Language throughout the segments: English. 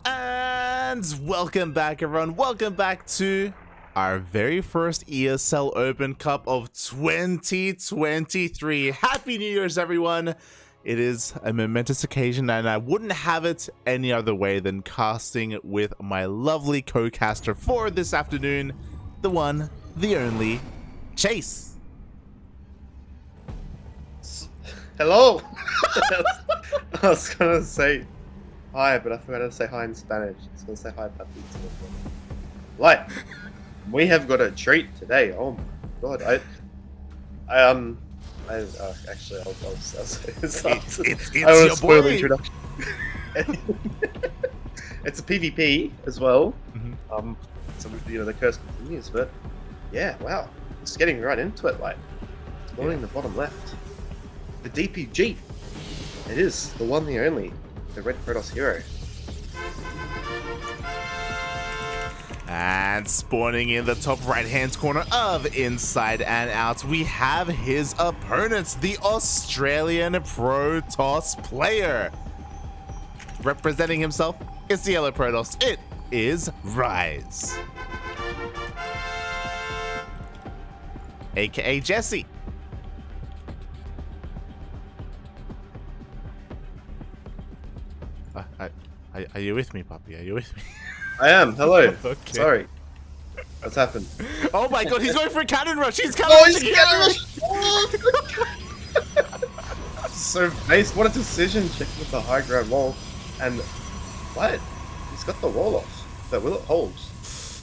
And welcome back, everyone. Welcome back to our very first ESL Open Cup of 2023. Happy New Year's, everyone. It is a momentous occasion, and I wouldn't have it any other way than casting with my lovely co-caster for this afternoon, the one, the only, Chase. Hello! I was gonna say hi, but I forgot to say hi in Spanish. I was gonna say hi, puppy. Like, we have got a treat today. Oh my god! Actually, I'll say this after. It's I want your to spoil boy. the introduction. It's a PvP as well. So the curse continues, but yeah, wow, just getting right into it. Like, spawning the bottom left. The DPG. It is the one, the only, the Red Protoss hero. And spawning in the top right-hand corner of Inside and Out, we have his opponents, the Australian Protoss player. Representing himself is the Yellow Protoss. It is Rize, aka Jesse. Are you with me, puppy? Are you with me? I am. Hello. Okay. Sorry. What's happened? Oh my god, he's going for a cannon rush. He's cannon Oh, rushing he's here. So base. What a decision! Checking with the high ground wall, and what? He's got the wall off, but will it hold?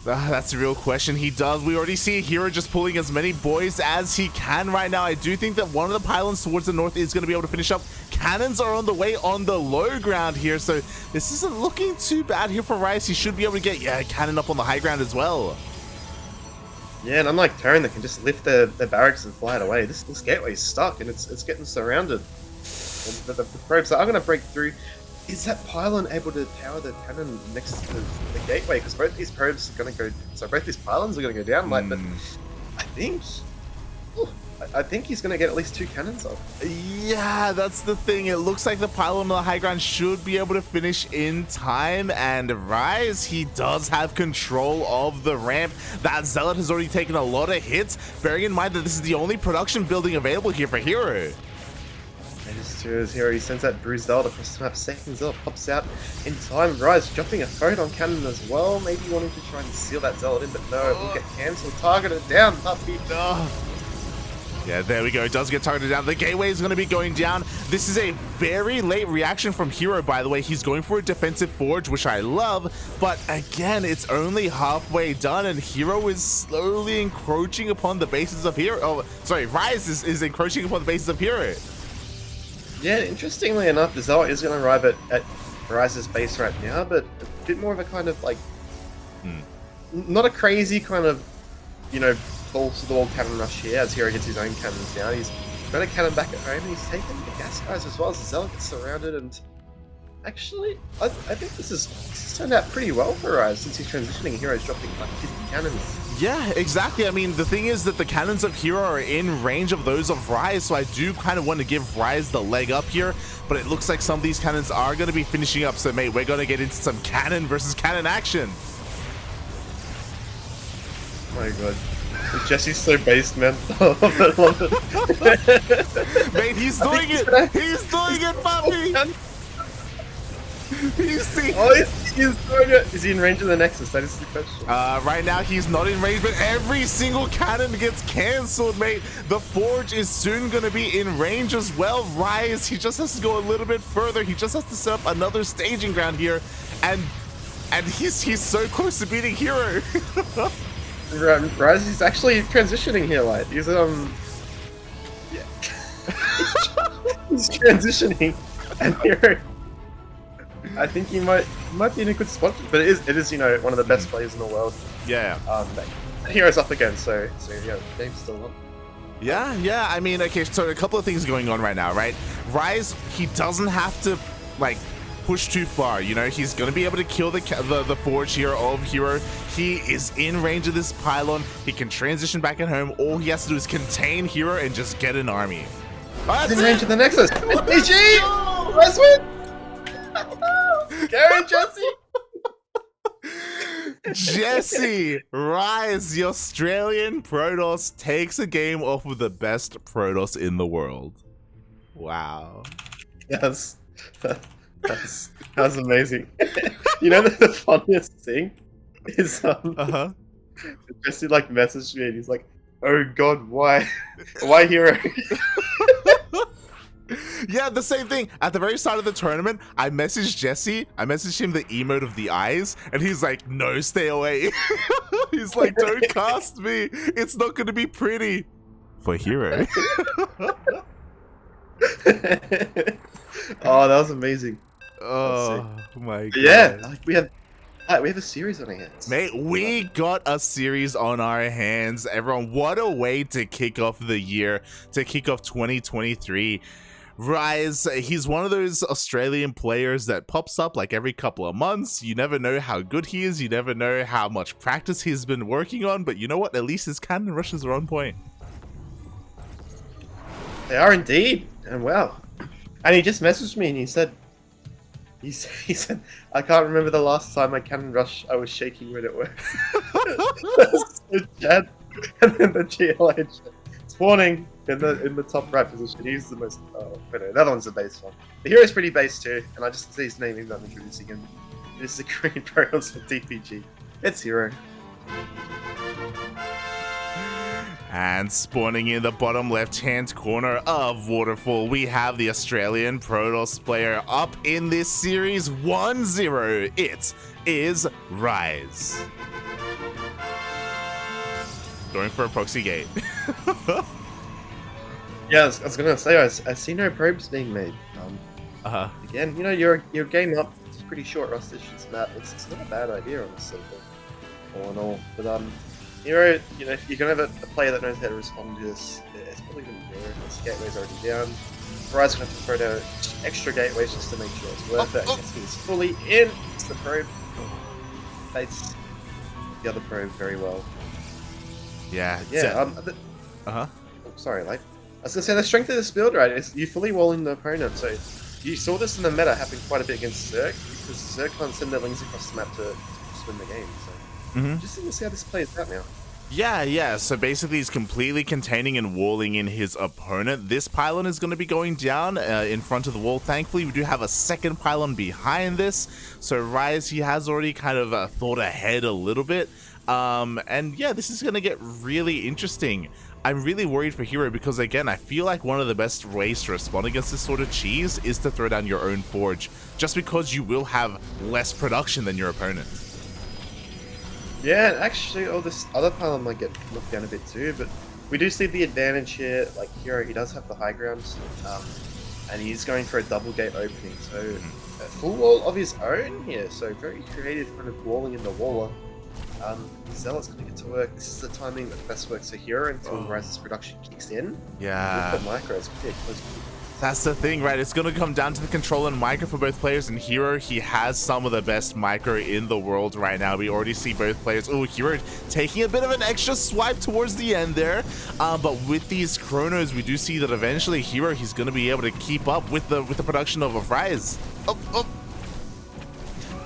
That's a real question. He does. We already see Hero just pulling as many boys as he can right now. I do think that one of the pylons towards the north is going to be able to finish up. Cannons are on the way on the low ground here, so this isn't looking too bad here for Rize. He should be able to get, a cannon up on the high ground as well. Yeah, and unlike Terran that can just lift their barracks and fly it away, this gateway's stuck and it's getting surrounded. And the probes are going to break through. Is that pylon able to power the cannon next to the gateway? Because both these probes are going to go. So both these pylons are going to go down. Like, but I think he's going to get at least 2 cannons off. Yeah, that's the thing. It looks like the pylon on the high ground should be able to finish in time. And Rize, he does have control of the ramp. That Zealot has already taken a lot of hits. Bearing in mind that this is the only production building available here for Hero. And his hero, he sends that bruised Zealot across the map. Second Zealot pops out in time. Rize jumping a photon cannon as well. Maybe wanting to try and seal that Zealot in, but no, it will get cancelled. Targeted down, puppy. No. Yeah, there we go. It does get targeted down. The gateway is going to be going down. This is a very late reaction from Hero, by the way. He's going for a defensive forge, which I love. But again, it's only halfway done, and Hero is slowly encroaching upon the bases of Hero. Oh, sorry, Rize is encroaching upon the bases of Hero. Yeah, interestingly enough, the Zealot is going to arrive at Rize's base right now, but a bit more of a kind of like, not a crazy kind of, balls to the wall cannon rush here as Hero gets his own cannons now. He's got a cannon back at home, and he's taken the gas guys as well as the Zealot gets surrounded. And actually, I think this has turned out pretty well for Rize since he's transitioning. Hero's dropping like 50 cannons. Yeah, exactly. I mean, the thing is that the cannons of Hero are in range of those of Rize, so I do kind of want to give Rize the leg up here, but it looks like some of these cannons are going to be finishing up, so mate, we're going to get into some cannon versus cannon action. Oh my god. Jesse's so based, man. I love it. Mate, he's doing it! He's doing it, puppy! He's doing it! Is he in range of the Nexus? That is the question. Right now, he's not in range, but every single cannon gets cancelled, mate. The Forge is soon going to be in range as well. Rize, he just has to go a little bit further. He just has to set up another staging ground here, and he's so close to beating Hero. Rize is actually transitioning here, like he's he's transitioning, and Hero, I think he might be in a good spot, but it is one of the best players in the world. Yeah. Hero's up again, so yeah, game's still on. Yeah. I mean, okay, so a couple of things going on right now, right? Rize, he doesn't have to like push too far, he's going to be able to kill the forge here of Hero. He is in range of this pylon. He can transition back at home. All he has to do is contain Hero and just get an army. He's in range of the Nexus. GG! Let's win! Gary, Jesse! Jesse, Rize, the Australian Protoss, takes a game off of the best Protoss in the world. Wow. Yes. That's amazing. You know the funniest thing is Jesse like messaged me and he's like, "Oh God, why herO?" Yeah, the same thing. At the very start of the tournament, I messaged Jesse. I messaged him the emote of the eyes, and he's like, "No, stay away." He's like, "Don't cast me. It's not going to be pretty." For herO. Oh, that was amazing. Oh my God. Yeah, like we have a series on our hands. Mate, we got a series on our hands. Everyone, what a way to kick off the year, to kick off 2023. Rize, he's one of those Australian players that pops up like every couple of months. You never know how good he is. You never know how much practice he's been working on. But you know what? At least his cannon rushes are on point. They are indeed. And wow. And he just messaged me and he said, "I can't remember the last time my cannon rush I was shaking when it worked." That's so sad. And then the GLH spawning in the top right position. He's the most. Oh, no, that one's the base one. The hero's pretty base too, and I just see his name even though I'm introducing him. This is the green Protoss for DPG. It's herO. And spawning in the bottom left-hand corner of Waterfall, we have the Australian Protoss player up in this series 1-0. It is Rize. Going for a proxy gate. Yeah, I was gonna say I see no probes being made. Again, you know, your game up. It's pretty short rustitions map. It's not a bad idea on this server, all in all. But herO, you know, if you're gonna have a player that knows how to respond to this, it's probably gonna be herO. This gateway's already down. Rize gonna have to throw down extra gateways just to make sure it's worth it. He's fully in. It's the probe. Baits the other probe very well. Yeah. Yeah. Oh, sorry, like. I was gonna say the strength of this build, right, is you fully walling the opponent. So you saw this in the meta happen quite a bit against Zerg, because Zerg can't send their lings across the map to win the game. So just need to see how this plays out now. Yeah. So basically, he's completely containing and walling in his opponent. This pylon is going to be going down in front of the wall. Thankfully, we do have a second pylon behind this. So Rize, he has already kind of thought ahead a little bit. And yeah, this is going to get really interesting. I'm really worried for herO because, again, I feel like one of the best ways to respond against this sort of cheese is to throw down your own forge, just because you will have less production than your opponent. Yeah, and actually, this other pylon might get knocked down a bit too, but we do see the advantage here. Like herO, he does have the high ground, and he's going for a double gate opening, so a full wall of his own here, so very creative kind of walling in the waller. Zealot's going to get to work. This is the timing that best works for herO until Rize's production kicks in. Yeah. With the micros, That's the thing, right? It's going to come down to the control and micro for both players, and herO, he has some of the best micro in the world right now. We already see both players. Oh, herO taking a bit of an extra swipe towards the end there. But with these chronos, we do see that eventually herO, he's going to be able to keep up with the production of Rize.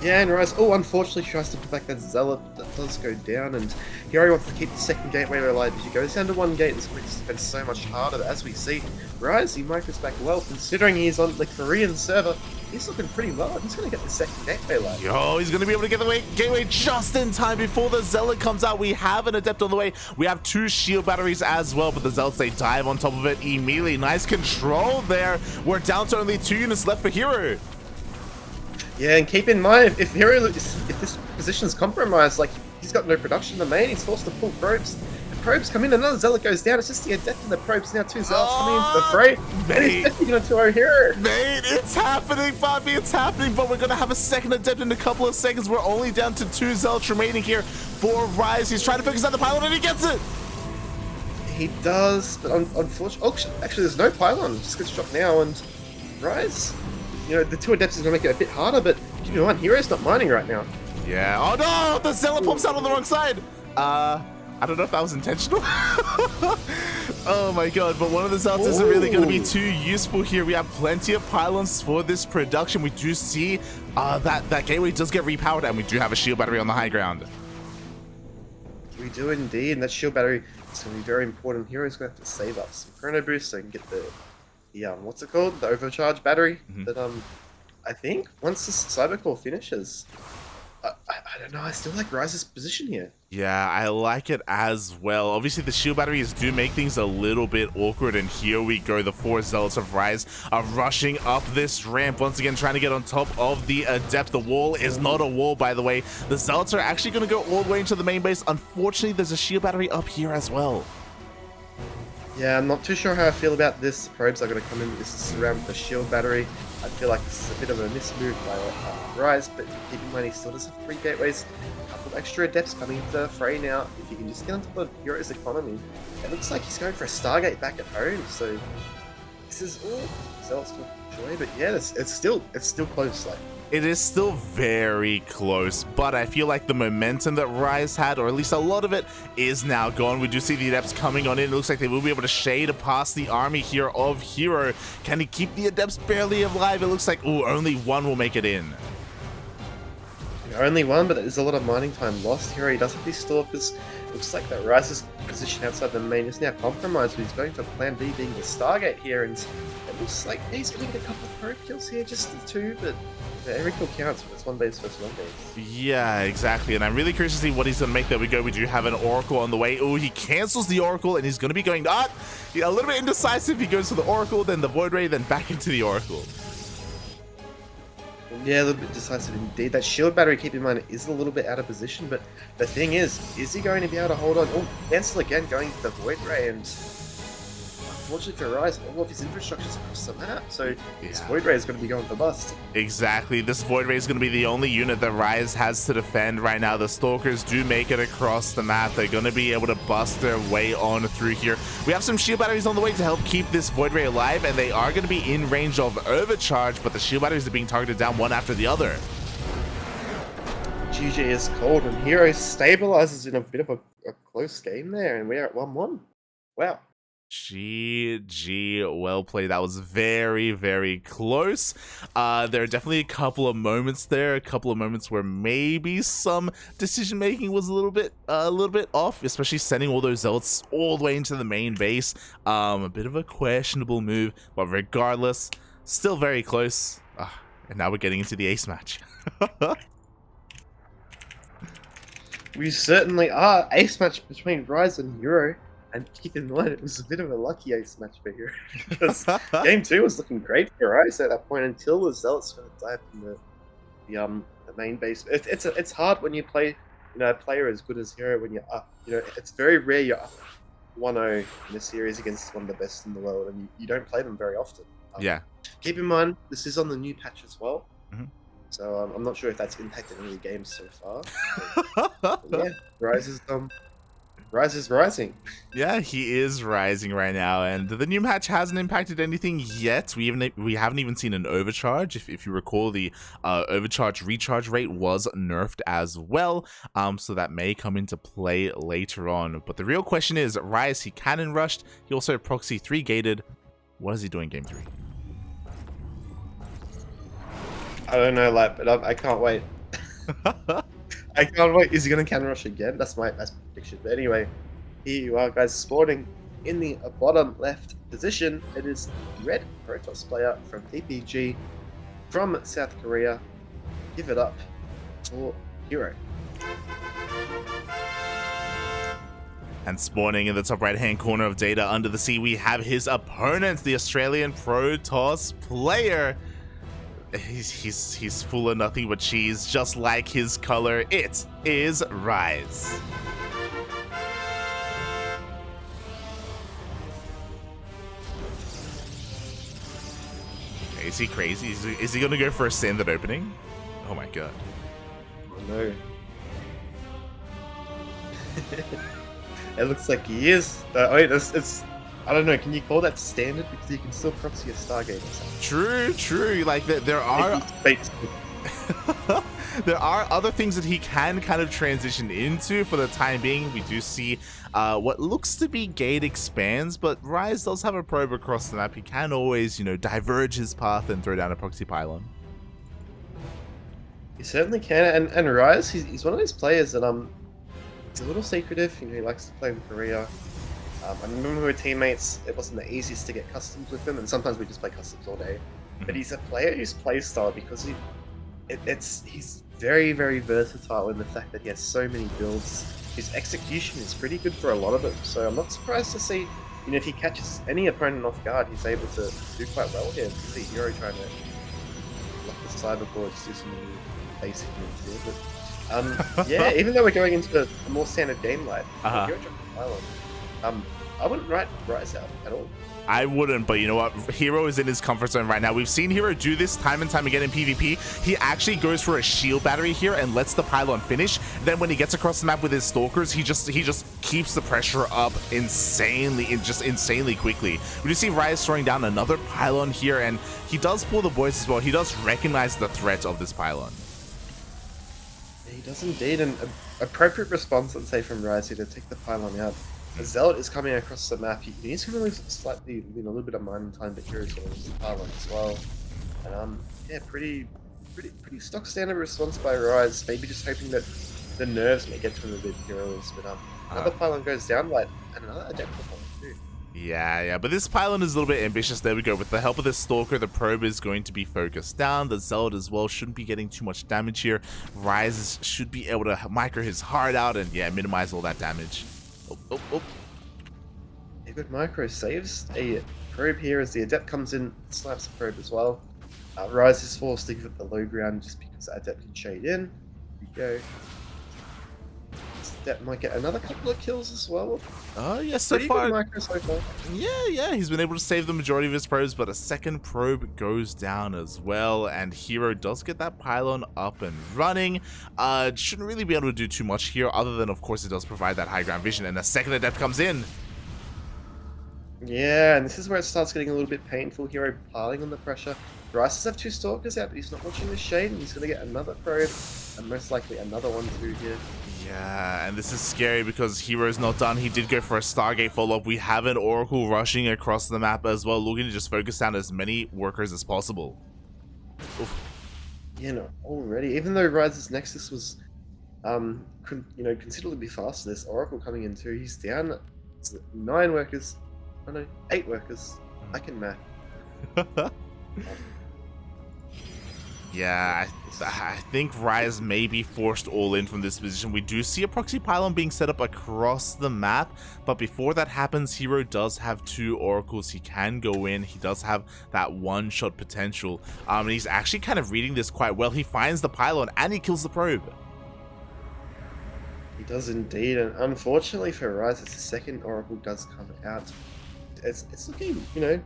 Yeah, and Rize, unfortunately tries to put back that Zealot. That does go down, and herO wants to keep the second gateway alive. If he goes down to one gate, this makes defense so much harder. But as we see, Rize, he micros back well, considering he's on the Korean server. He's looking pretty well. He's going to get the second gateway alive. Yo, he's going to be able to get the gateway just in time before the Zealot comes out. We have an Adept on the way. We have 2 shield batteries as well, but the Zealots, they dive on top of it immediately. Nice control there. We're down to only 2 units left for herO. Yeah, and keep in mind, if this position's compromised, like, he's got no production in the main, he's forced to pull probes. The probes come in, another Zealot goes down, it's just the Adept and the probes, now 2 Zealots coming into the fray, and he's definitely going to 2-0 herO. Mate, it's happening, Bobby, it's happening, but we're going to have a second Adept in a couple of seconds. We're only down to 2 Zealots remaining here for Rize. He's trying to focus on the pylon, and he gets it! He does, but unfortunately, actually there's no pylon, it just gets dropped now, and Rize, you know, the 2 Adepts is going to make it a bit harder, but keep in mind, herO's not mining right now. Yeah. Oh no! The Zealot pops out on the wrong side! I don't know if that was intentional. Oh my god, but one of the Zealots isn't really going to be too useful here. We have plenty of pylons for this production. We do see that gateway does get repowered, and we do have a shield battery on the high ground. We do indeed, and that shield battery is going to be very important. Hero's going to have to save up some chrono boost so he can get the what's it called? The overcharge battery. That I think once this Cybercore finishes, I don't know. I still like Rize's position here. Yeah, I like it as well. Obviously, the shield batteries do make things a little bit awkward, and here we go. The 4 Zealots of Rize are rushing up this ramp, once again trying to get on top of the Adept. The wall is not a wall, by the way. The Zealots are actually going to go all the way into the main base. Unfortunately, there's a shield battery up here as well. Yeah, I'm not too sure how I feel about this. The probes are going to come in. This is surrounded with the shield battery. I feel like this is a bit of a mismove by Rize, but keep in mind he still does have 3 gateways. A couple extra adepts coming into the fray now. If you can just get on top of hero's economy, it looks like he's going for a Stargate back at home. So this is all Zealots to enjoy, but yeah, it's still close. Like, it is still very close, but I feel like the momentum that Rize had, or at least a lot of it, is now gone. We do see the Adepts coming on in. It looks like they will be able to shade past the army here of herO. Can he keep the Adepts barely alive? It looks like, ooh, only one will make it in. Only one, but there's a lot of mining time lost here. He does have these stalkers. Looks like that Rize's position outside the main is now compromised, but he's going for plan B being the Stargate here, and it looks like he's going to get a couple of probe kills here, just the 2, but every kill counts. It's 1 base versus 1 base. Yeah, exactly, and I'm really curious to see what he's going to make. There we go. We do have an Oracle on the way. Oh, he cancels the Oracle, and he's going to be going, a little bit indecisive. He goes for the Oracle, then the Void Ray, then back into the Oracle. Yeah, a little bit decisive indeed. That shield battery, keep in mind, is a little bit out of position, but the thing is he going to be able to hold on? Oh, cancel again, going to the Void Ray, and unfortunately for Rize, all of his infrastructure's across the map, so this Void Ray is going to be going for bust. Exactly, this Void Ray is going to be the only unit that Rize has to defend right now. The Stalkers do make it across the map. They're going to be able to bust their way on through here. We have some shield batteries on the way to help keep this Void Ray alive, and they are going to be in range of overcharge, but the shield batteries are being targeted down one after the other. GG is cold, and herO stabilizes in a bit of a close game there, and we're at 1-1. Wow. GG, well played. That was very, very close. There are definitely a couple of moments there, a couple of moments where maybe some decision making was a little bit off, especially sending all those Zealots all the way into the main base. A bit of a questionable move, but regardless, still very close. And now we're getting into the ace match. We certainly are. Ace match between Rize and herO. And keep in mind, it was a bit of a lucky ace match for herO, because game 2 was looking great for Rize at that point until the Zealots kind of died from the main base. It's hard when you play, a player as good as herO when you're up. It's very rare you're up 1-0 in a series against one of the best in the world, and you don't play them very often. Yeah. Keep in mind, this is on the new patch as well. Mm-hmm. So I'm not sure if that's impacted any games so far. But yeah, Rize is rising. Yeah, he is rising right now, and the new patch hasn't impacted anything yet. We haven't even seen an overcharge. If you recall, the overcharge recharge rate was nerfed as well, so that may come into play later on. But the real question is, Rize, he cannon rushed. He also proxy 3 gated. What is he doing game 3? I don't know, but I can't wait. I can't wait. Is he going to cannon rush again? That's my prediction. But anyway, here you are, guys, spawning in the bottom left position. It is red Protoss player from PPG from South Korea. Give it up for herO. And spawning in the top right-hand corner of data under the sea, we have his opponent, the Australian Protoss player. He's full of nothing but cheese, just like his color. It is Rize. Is he crazy? Is he gonna go for a standard opening? Oh my god. Oh no. It looks like he is. Wait, it's I don't know, can you call that standard? Because you can still proxy a Stargate. True. Like, there are... there are other things that he can kind of transition into for the time being. We do see what looks to be gate expands, but Rize does have a probe across the map. He can always, diverge his path and throw down a proxy pylon. He certainly can, and Rize, he's one of those players that he's a little secretive. You know, he likes to play in Korea. I remember we were teammates. It wasn't the easiest to get customs with him, and sometimes we just play customs all day. But he's a player whose play style, because he's very, very versatile in the fact that he has so many builds. His execution is pretty good for a lot of them, so I'm not surprised to see, you know, if he catches any opponent off guard, he's able to do quite well here. You see herO trying to block the cyberboard, just do some basic moves here. But yeah, even though we're going into a more standard game like herO dropped the pylon, I wouldn't write Rize out at all. I wouldn't, but you know what? herO is in his comfort zone right now. We've seen herO do this time and time again in PvP. He actually goes for a shield battery here and lets the pylon finish. Then when he gets across the map with his stalkers, he just keeps the pressure up insanely quickly. We do see Rize throwing down another pylon here, and he does pull the boys as well. He does recognize the threat of this pylon. He does indeed, an appropriate response, let's say, from Rize to take the pylon out. The Zealot is coming across the map. He's going to lose slightly, you know, a little bit of mining time, but hero's going to lose the pylon as well. And yeah, pretty stock standard response by Rize. Maybe just hoping that the nerves may get to him a bit, heroes. But another pylon goes down, like, and another adept pylon too. Yeah, but this pylon is a little bit ambitious. There we go. With the help of this Stalker, the probe is going to be focused down. The Zealot as well shouldn't be getting too much damage here. Rize should be able to micro his heart out and, yeah, minimize all that damage. Oh. A good micro saves a probe here as the adept comes in, slaps the probe as well. Rize is forced to give it the low ground just because the adept can shade in. Here we go. That might get another couple of kills as well. Oh, yes, so Pretty far. good micro so far. Yeah, he's been able to save the majority of his probes, but a second probe goes down as well, and herO does get that pylon up and running. Shouldn't really be able to do too much here, other than, of course, it does provide that high ground vision, and a second adept comes in. Yeah, and this is where it starts getting a little bit painful. herO piling on the pressure. Rize does have two stalkers out, but he's not watching the shade, and he's going to get another probe, and most likely another one too here. Yeah, and this is scary because herO's not done. He did go for a Stargate follow-up. We have an Oracle rushing across the map as well, looking to just focus down as many workers as possible. Oof. You know, already, even though Rize's Nexus was, considerably faster, this Oracle coming in too, he's down 9 workers. Oh no, 8 workers. I can math. Yeah, I think Rize may be forced all in from this position. We do see a proxy pylon being set up across the map, but before that happens, herO does have 2 oracles. He can go in. He does have that one-shot potential. And he's actually kind of reading this quite well. He finds the pylon and he kills the probe. He does indeed, and unfortunately for Rize, the second oracle does come out. It's looking, you know,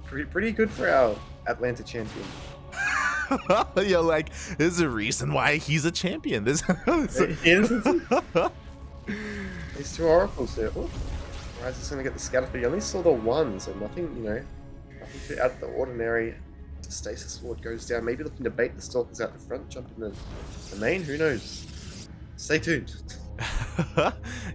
pretty good for our Atlanta champion. You're like, there's a reason why he's a champion. There's These 2 oracles there. Oh, Rize is going to get the scatter, but he only saw the 1, so nothing, you know, nothing too out of the ordinary. The stasis ward goes down, maybe looking to bait the stalkers out the front, jump in the main, who knows? Stay tuned.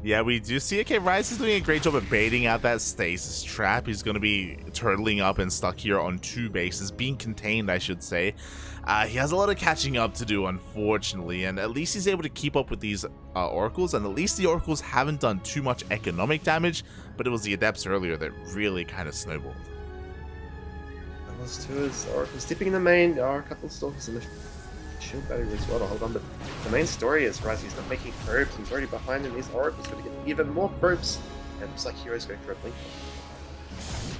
Yeah, we do see, okay, Rize is doing a great job at baiting out that stasis trap. He's going to be turtling up and stuck here on 2 bases, being contained, I should say. He has a lot of catching up to do, unfortunately, and at least he's able to keep up with these oracles, and at least the oracles haven't done too much economic damage, but it was the adepts earlier that really kind of snowballed. Those 2 is oracles dipping in the main. There are a couple of stalkers in the shield battery as well to hold on, but the main story is Rize, he's not making probes, he's already behind him, these oracles going to get even more probes, and it looks like herO's going for a blink.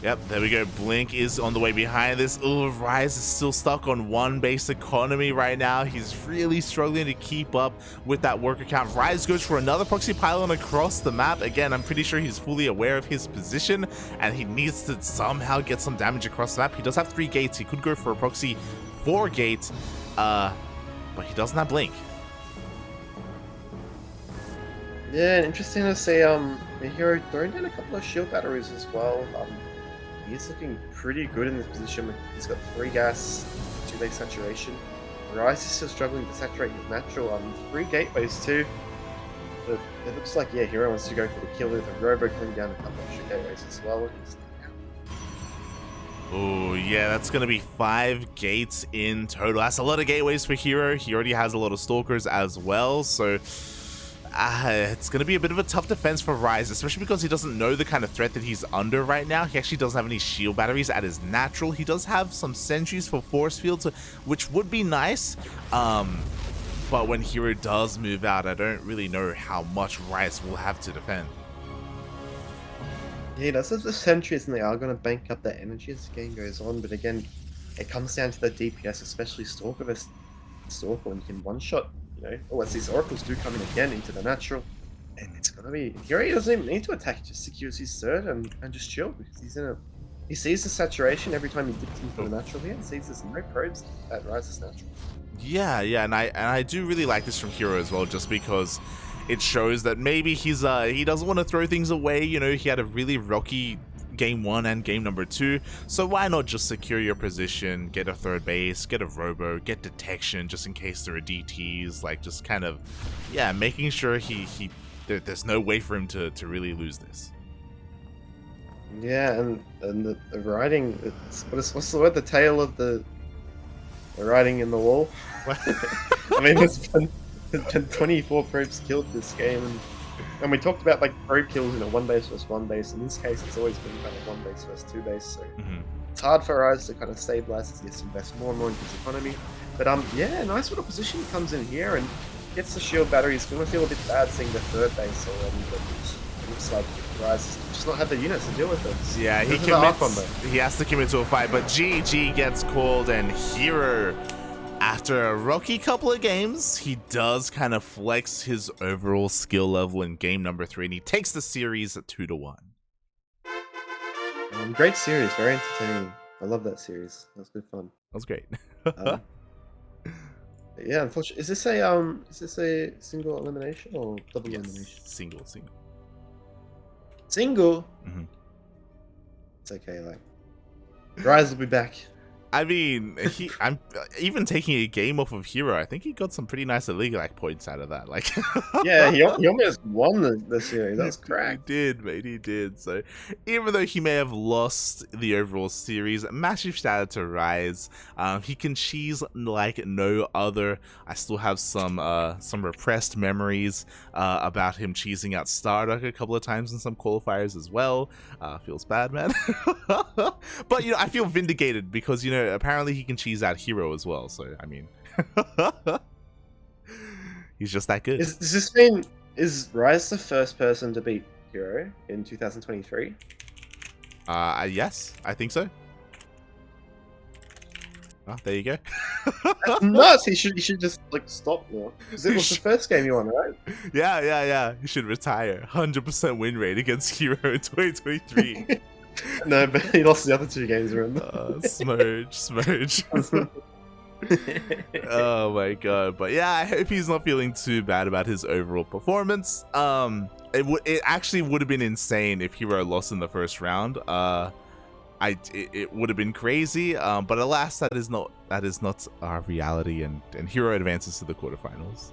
Yep, there we go. Blink is on the way behind this. Oh, Rize is still stuck on 1 base economy right now. He's really struggling to keep up with that worker count. Rize goes for another proxy pylon across the map. Again, I'm pretty sure he's fully aware of his position, and he needs to somehow get some damage across the map. He does have 3 gates. He could go for a proxy 4 gate, but he doesn't have Blink. Yeah, and interesting to see herO throwing down a couple of shield batteries as well. He's looking pretty good in this position. He's got 3 gas, 2 base saturation. Rize is still struggling to saturate his natural. 3 gateways too. But it looks like, yeah, herO wants to go for the kill with a robo coming down a couple of gateways as well. Oh, yeah, that's going to be 5 gates in total. That's a lot of gateways for herO. He already has a lot of stalkers as well, so it's going to be a bit of a tough defense for Rize, especially because he doesn't know the kind of threat that he's under right now. He actually doesn't have any shield batteries at his natural. He does have some sentries for force fields, which would be nice. But when herO does move out, I don't really know how much Rize will have to defend. Yeah, he does have the sentries, and they are going to bank up that energy as the game goes on. But again, it comes down to the DPS, especially Stalker versus Stalker, when you can one-shot, you know, oh, as these Oracles do come in again into the natural. And it's going to be... herO doesn't even need to attack, he just secures his third and just chill, because he's in a... He sees the saturation every time he dips into the natural here, and sees there's no probes at Rise's natural. Yeah, and I do really like this from herO as well, just because it shows that maybe he doesn't want to throw things away. You know, he had a really rocky game 1 and game number 2, so why not just secure your position, get a third base, get a robo, get detection just in case there are DTs, like just kind of, yeah, making sure there's no way for him to really lose this. Yeah, and the writing, what's the word? The tail of the writing in the wall. I mean, it's been 24 probes killed this game, and we talked about like probe kills in a 1 base versus 1 base. In this case, it's always been kind of 1 base versus 2 base, so it's hard for Rize to kind of stabilize as he has to invest more and more into his economy. But yeah, nice little position comes in here and gets the shield battery. He's going to feel a bit bad seeing the third base already, but it looks like Rize just not have the units to deal with it. Yeah, he has to commit to a fight, but GG gets called, and herO, after a rocky couple of games, he does kind of flex his overall skill level in game number 3, and he takes the series at 2-1. Great series, very entertaining. I love that series. That was good fun. That was great. Yeah, unfortunately, is this a single elimination or double elimination? Single. Single. It's okay. Like, Rize will be back. I mean, I'm even taking a game off of herO. I think he got some pretty nice illegal points out of that. Like, yeah, he almost won the series. That's cracked. He did, mate. He did. So, even though he may have lost the overall series, massive shout out to Rize. He can cheese like no other. I still have some repressed memories about him cheesing out Starduck a couple of times in some qualifiers as well. Feels bad, man. But you know, I feel vindicated because apparently he can cheese out herO as well. So I mean, he's just that good. Is Rize the first person to beat herO in 2023? Yes, I think so. Oh, there you go. That's nuts. He should just like stop now. Because it was the first game you won, right? Yeah. He should retire. 100% win rate against herO in 2023. No, but he lost the other 2 games, remember? Smurge. Oh my god. But yeah, I hope he's not feeling too bad about his overall performance. It actually would have been insane if herO lost in the first round. It would have been crazy, but alas, that is not our reality, and herO advances to the quarterfinals.